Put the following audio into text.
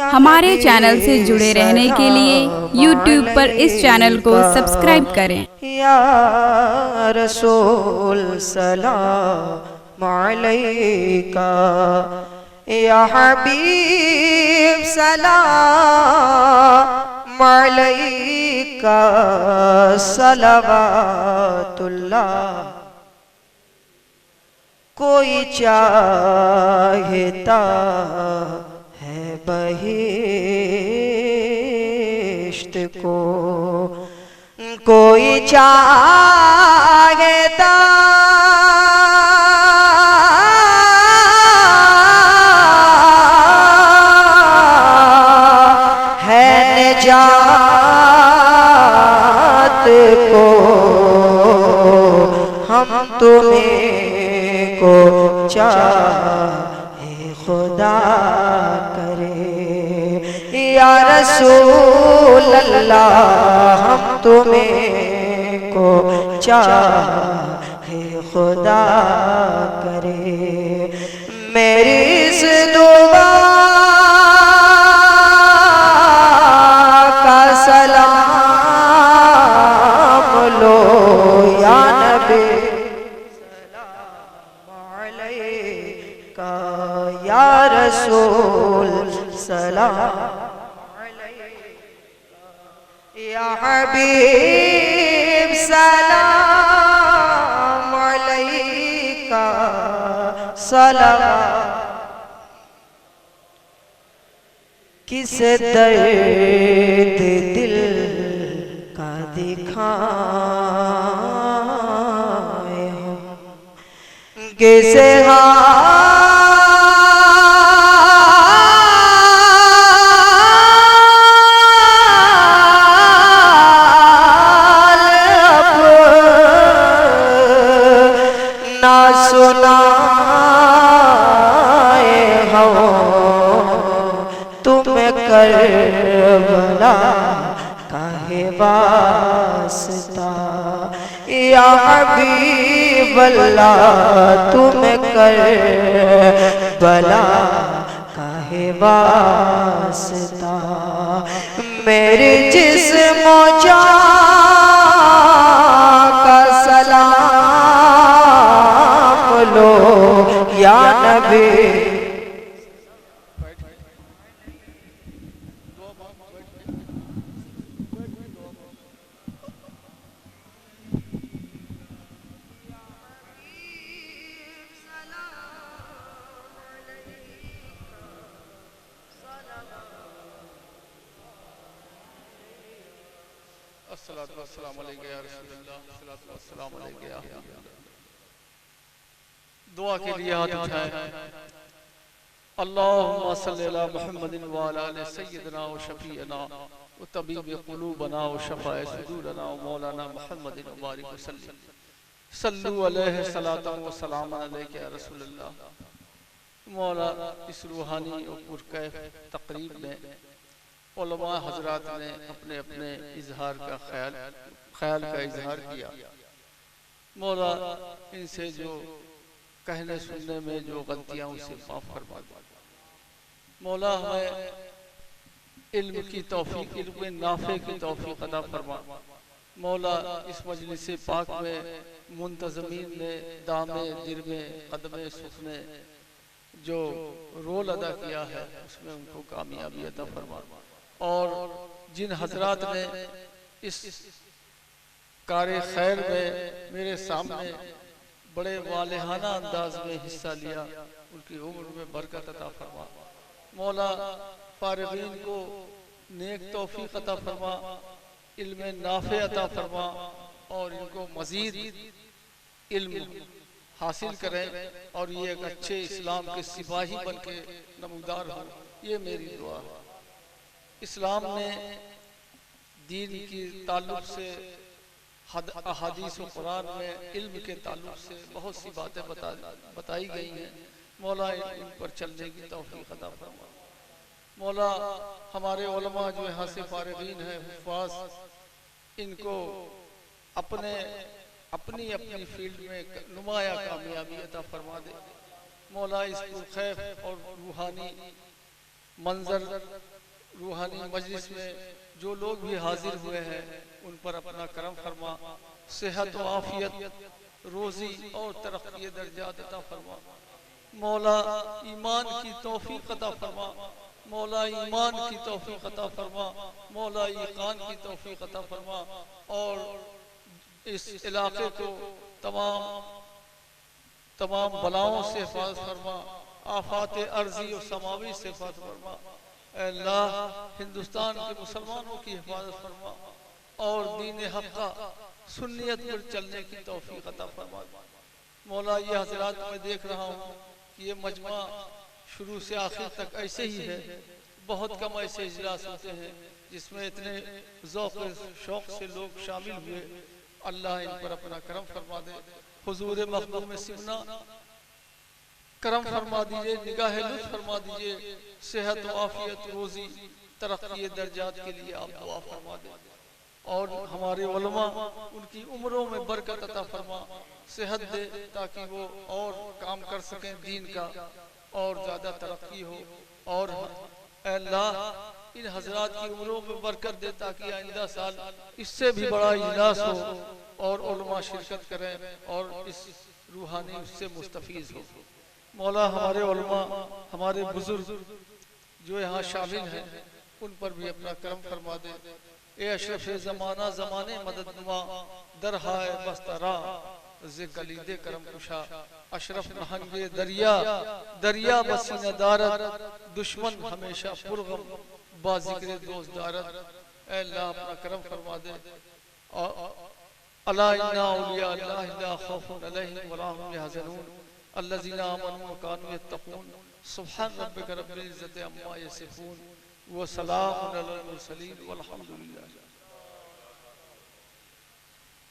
हमारे चैनल से जुड़े रहने के लिए YouTube पर इस चैनल को सब्सक्राइब करें। या रसूल सलाम अलैका, या हबीब सलाम अलैका, सलवातुल्लाह। कोई चाहता है बहिश्त को, कोई चाहता है निजात को, हम तुम्हें को चाहे खुदा करे। या रसूल अल्लाह, हम तुम्हें को चाहे खुदा करे। मेरी इस दुआ का सलाम लो या नबी का, या रसूल सलाम अलैका, या हबीब सलाम अलैका, सलाम। किस दर्द दिल का दिखाए हो, किसे ना सुनाए हो, तुम करबला काहे वास्ता। या हबीब अल्लाह, तुम करबला काहे वास्ता। मेरे जिस्म जान का सलाम लो या नबी। अस्सलातु वस्सलामु अलैका या रसूलल्लाह, अस्सलातु वस्सलामु अलैका या हबीबल्लाह। दुआ के लिए हाथ उठाएं। अल्लाहुम्मा सल्लि अला मुहम्मदिन व अला आलि सय्यिदना व शफीअना व तबीब क़ुलूबना व शफ़ाए सुदूरना व मौलाना मुहम्मदिन व बारिक वसल्लम। सल्लु अलैहि सलातन व सलाम अलैका या रसूलल्लाह। मौला, इस रूहानी और पुरकैफ तकरीब में उलमा हजरात ने अपने अपने इजहार का ख्याल का इजहार किया। मौला, इनसे जो कहने सुनने में जो गलतियां उसे माफ फरमा दे। मौला, हमें इल्म की तौफीक, इल्म नाफे की तौफीक अता फरमा। मौला, इस मजलिस पाक में मुंतज़मीन ने दामे दिरमे कदमे सुख ने जो रोल अदा किया है उसमें उनको कामयाबी अता फरमा। और जिन हजरात ने इस कार्य खैर में मेरे सामने बड़े वालेहाना अंदाज में हिस्सा लिया, उनकी उम्र में बरकत अता फरमा। मौला, फारिगीन को नेक तौफीक अता फरमा, इल्म नाफे अता फरमा और इनको मजीद इल्म हासिल करें और ये एक अच्छे इस्लाम के सिपाही बन के नमूदार हो। ये मेरी दुआ है। इस्लाम में दीन की ताल्लुक से अहादीस व कुरान में इल्म के ताल्लुक से बहुत सी बातें बताई गई हैं। मौला, इन पर चलने की तौफीक अता फरमा। मौला, हमारे उलमा जो यहाँ से फारिगीन हैं, हुफ़ाज़, इनको अपने अपनी अपनी फील्ड में नुमाया कामयाबी अता फरमा दे। मौला, इस पुरखैफ और रूहानी मंजर रूहानी मजलिस में जो लोग भी हाजिर हुए हैं उन पर अपना करम फरमा, सेहत व आफियत, रोजी और तरक्की दर्जात अता फरमा। मौला ईमान की तौफीक अता फरमा, मौला ईमान की तौफीक अता फरमा, मौला ईकान की तौफीक अता फरमा और इस इलाके को तमाम तमाम बलाओं से हिफाजत फरमा, आफात अर्जी और समावी से हिफाजत फरमा। ऐ अल्लाह हिंदुस्तान के मुसलमानों की हिफाजत फरमा और दीन हक़ का सुन्नियत पर चलने की तौफीक अता फरमा। मौला ये हजरात मैं देख रहा हूँ कि ये मजमा शुरू से आखिर तक ऐसे ही है, बहुत कम ऐसे इजलास होते हैं जिसमें इतने ज़ौक़ शौक़ से लोग शामिल हुए। अल्लाह इन पर अपना करम फरमा दे, हुजूर मखदूम सिमना करम फरमा दीजिए, निगाह लुत्फ़ फरमा दीजिए, सेहत व आफियत, रोज़ी, तरक्की दर्जात के लिए आप दुआ फरमा दें और हमारे उलमा उनकी उम्रों में बरकत अता फरमा, सेहत दे ताकि वो और काम कर सकें दीन का और ज़्यादा तरक्की हो। और अल्लाह इन हजरात की उम्रों में बरकत दे ताकि आइंदा साल इससे भी बड़ा इजलास हो और उलमा शिरकत करें और इस रूहानी उससे मुस्तफीज़ हो। मौला हमारे उलमा, हमारे बुजुर्ग जो यहाँ शामिल हैं उन पर भी अपना करम फरमा दे। ए अशरफ ज़माना ज़माने मदद नुमा, दरहाए बस्तरा ज़े कलीदे करम कुशा, अशरफ नहंगे दरिया, दरिया बसीना दारत, दुश्मन हमेशा पुरगम बाज़िक्र दोस्त दारत। ऐ अल्लाह अपना करम फरमा दे। अला इन्ना औलिया अल्लाह ला खौफुन अलैहिम वला हुम यहज़नून अल्लज़ीना आमनू व कानू यत्तक़ून सुब्हान रब्बिका रब्बिल इज़्ज़ति अम्मा यसिफून व सलामुन अलल मुरसलीन वल्हम्दुलिल्लाह।